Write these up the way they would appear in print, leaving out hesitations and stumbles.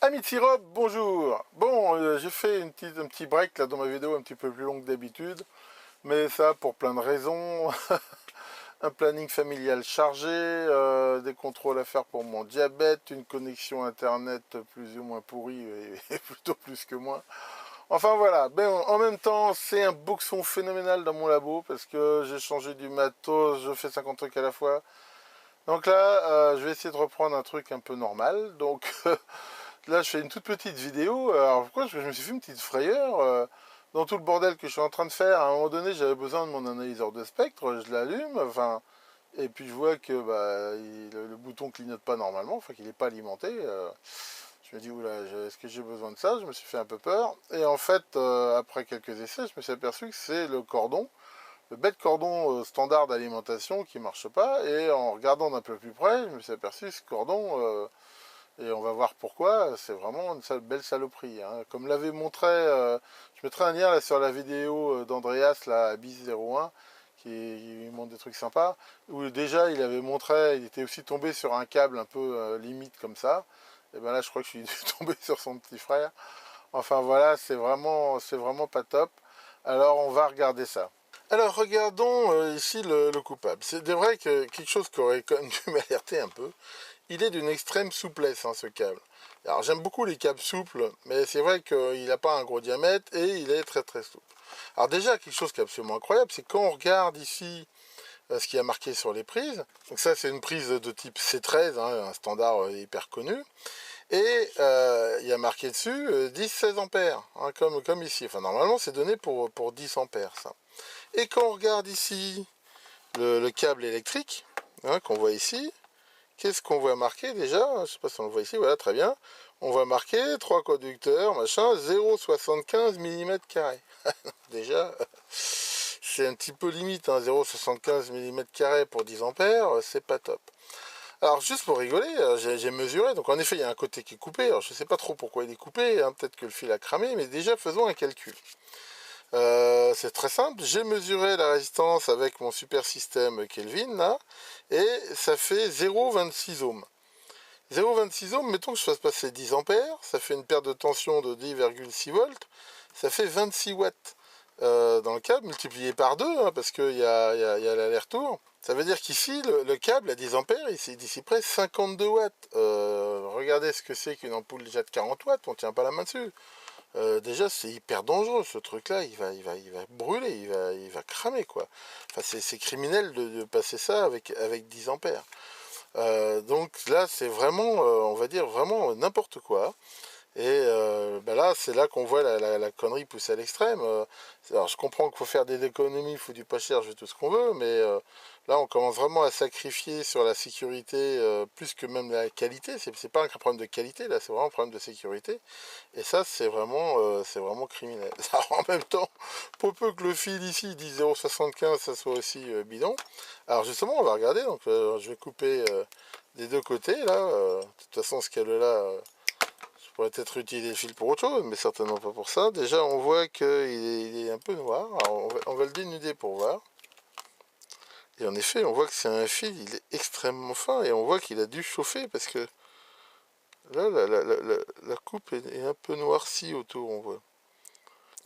Ami de Sirop, bonjour. Bon, j'ai fait un petit break là dans ma vidéo un petit peu plus longue que d'habitude, mais ça pour plein de raisons. Un planning familial chargé, des contrôles à faire pour mon diabète, une connexion internet plus ou moins pourrie et plutôt plus que moins. Enfin voilà, ben, en même temps c'est un boxon phénoménal dans mon labo parce que j'ai changé du matos, je fais 50 trucs à la fois. Donc là, je vais essayer de reprendre un truc un peu normal. Donc là, je fais une toute petite vidéo. Alors pourquoi je me suis fait une petite frayeur dans tout le bordel que je suis en train de faire. À un moment donné, j'avais besoin de mon analyseur de spectre. Je l'allume. Enfin, et puis je vois que bah, le bouton clignote pas normalement. Enfin, qu'il n'est pas alimenté. Je me dis, oula, est-ce que j'ai besoin de ça? Je me suis fait un peu peur. Et en fait, après quelques essais, je me suis aperçu que c'est le cordon, le bête cordon standard d'alimentation qui marche pas. Et en regardant d'un peu plus près, je me suis aperçu que ce cordon, et on va voir pourquoi, c'est vraiment une belle saloperie. Hein. Comme l'avait montré, je mettrai un lien là, sur la vidéo d'Andreas, là, Abyss01, qui montre des trucs sympas, où déjà il avait montré, il était aussi tombé sur un câble un peu limite comme ça. Et ben là, je crois que je suis tombé sur son petit frère. Enfin voilà, c'est vraiment pas top. Alors on va regarder ça. Alors regardons ici le coupable. C'est vrai que quelque chose qui aurait quand même dû m'alerter un peu. Il est d'une extrême souplesse, hein, ce câble. Alors j'aime beaucoup les câbles souples, mais c'est vrai qu'il n'a pas un gros diamètre et il est très très souple. Alors déjà, quelque chose qui est absolument incroyable, c'est quand on regarde ici ce qui a marqué sur les prises. Donc ça, c'est une prise de type C13, hein, un standard hyper connu. Et il y a marqué dessus 10-16 ampères, hein, comme ici. Enfin, normalement, c'est donné pour 10 ampères, ça. Et quand on regarde ici le câble électrique, hein, qu'on voit ici, qu'est-ce qu'on voit marquer déjà? Je ne sais pas si on le voit ici, voilà, très bien. On voit marquer 3 conducteurs, machin, 0,75 mm². Déjà, c'est un petit peu limite, hein, 0,75 mm² pour 10 ampères, c'est pas top. Alors, juste pour rigoler, j'ai mesuré, donc en effet, il y a un côté qui est coupé, alors je ne sais pas trop pourquoi il est coupé, hein, peut-être que le fil a cramé, mais déjà, faisons un calcul. C'est très simple, j'ai mesuré la résistance avec mon super système Kelvin, là, et ça fait 0,26 ohms. 0,26 ohms, mettons que je fasse passer 10 ampères, ça fait une perte de tension de 10,6 volts, ça fait 26 watts dans le câble, multiplié par 2, hein, parce qu'il y a l'aller-retour. Ça veut dire qu'ici, le câble à 10 ampères, il d'ici près 52 watts. Regardez ce que c'est qu'une ampoule déjà de 40 watts, on ne tient pas la main dessus. Déjà, c'est hyper dangereux, ce truc-là, il va brûler, il va cramer, quoi. Enfin, c'est criminel de passer ça avec 10 ampères. Donc là, c'est vraiment, on va dire, vraiment n'importe quoi. Et ben là, c'est là qu'on voit la connerie poussée à l'extrême. Alors, je comprends qu'il faut faire des économies, il faut du pas cher, je veux tout ce qu'on veut, mais là, on commence vraiment à sacrifier sur la sécurité plus que même la qualité. C'est pas un problème de qualité, là, c'est vraiment un problème de sécurité. Et ça, c'est vraiment criminel. Alors, en même temps, pour peu que le fil ici dise 0,75, ça soit aussi bidon. Alors, justement, on va regarder. Donc, je vais couper des deux côtés, là. De toute façon, ce câble-là, je pourrais peut-être utiliser le fil pour autre chose, mais certainement pas pour ça. Déjà, on voit qu'il est un peu noir. Alors, on va le dénuder pour voir. Et en effet, on voit que c'est un fil, il est extrêmement fin, et on voit qu'il a dû chauffer, parce que là, la coupe est un peu noircie autour, on voit.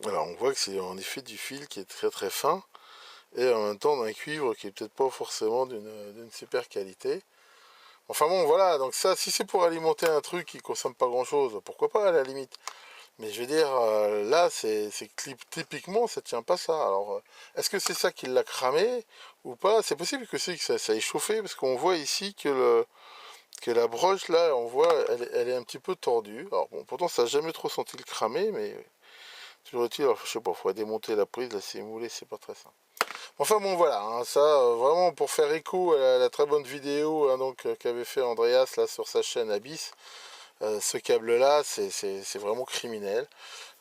Alors, on voit que c'est en effet du fil qui est très très fin, et en même temps d'un cuivre qui est peut-être pas forcément d'une super qualité. Enfin bon, voilà, donc ça, si c'est pour alimenter un truc qui consomme pas grand-chose, pourquoi pas à la limite. Mais je veux dire, là, c'est typiquement, ça tient pas ça. Alors, est-ce que c'est ça qui l'a cramé ou pas? C'est possible que ça ait chauffé, parce qu'on voit ici que la broche, là, on voit, elle est un petit peu tordue. Alors bon, pourtant, ça n'a jamais trop senti le cramer, mais toujours est-il, alors, je sais pas, il faudrait démonter la prise, là, c'est moulé, c'est pas très simple. Enfin bon, voilà, hein, ça, vraiment pour faire écho à la très bonne vidéo hein, donc qu'avait fait Andreas là sur sa chaîne Abyss, ce câble-là, c'est vraiment criminel.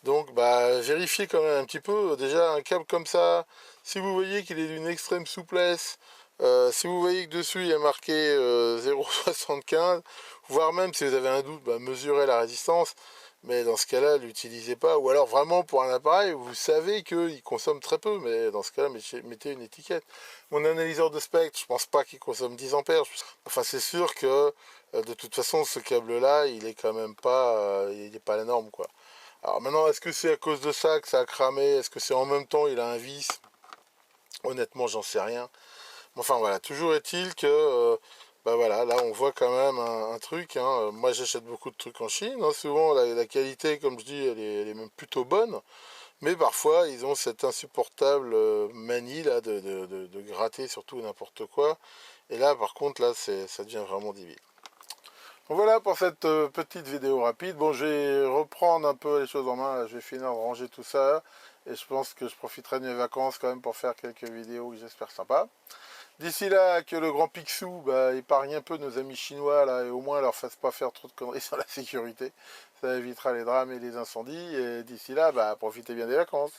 Donc, bah, vérifiez quand même un petit peu. Déjà, un câble comme ça, si vous voyez qu'il est d'une extrême souplesse, si vous voyez que dessus il y a marqué 0,75, voire même si vous avez un doute, bah, mesurez la résistance. Mais dans ce cas-là, l'utilisez pas. Ou alors vraiment pour un appareil, vous savez qu'il consomme très peu, mais dans ce cas-là, mettez une étiquette. Mon analyseur de spectre, je pense pas qu'il consomme 10 ampères. Enfin, c'est sûr que De toute façon, ce câble-là, il est quand même pas, il est pas la norme, quoi. Alors maintenant, est-ce que c'est à cause de ça que ça a cramé? Est-ce que c'est en même temps il a un vis? Honnêtement, j'en sais rien. Enfin voilà, toujours est-il que, bah voilà, là on voit quand même un truc, hein. Moi j'achète beaucoup de trucs en Chine, hein. Souvent la qualité, comme je dis, elle est même plutôt bonne. Mais parfois ils ont cette insupportable manie là de gratter surtout n'importe quoi. Et là par contre, là ça devient vraiment débile. Donc voilà pour cette petite vidéo rapide. Bon, je vais reprendre un peu les choses en main. Là, je vais finir de ranger tout ça. Et je pense que je profiterai de mes vacances quand même pour faire quelques vidéos que j'espère sympas. D'ici là, que le grand Picsou bah, épargne un peu nos amis chinois là, et au moins leur fasse pas faire trop de conneries sur la sécurité. Ça évitera les drames et les incendies. Et d'ici là, bah, profitez bien des vacances.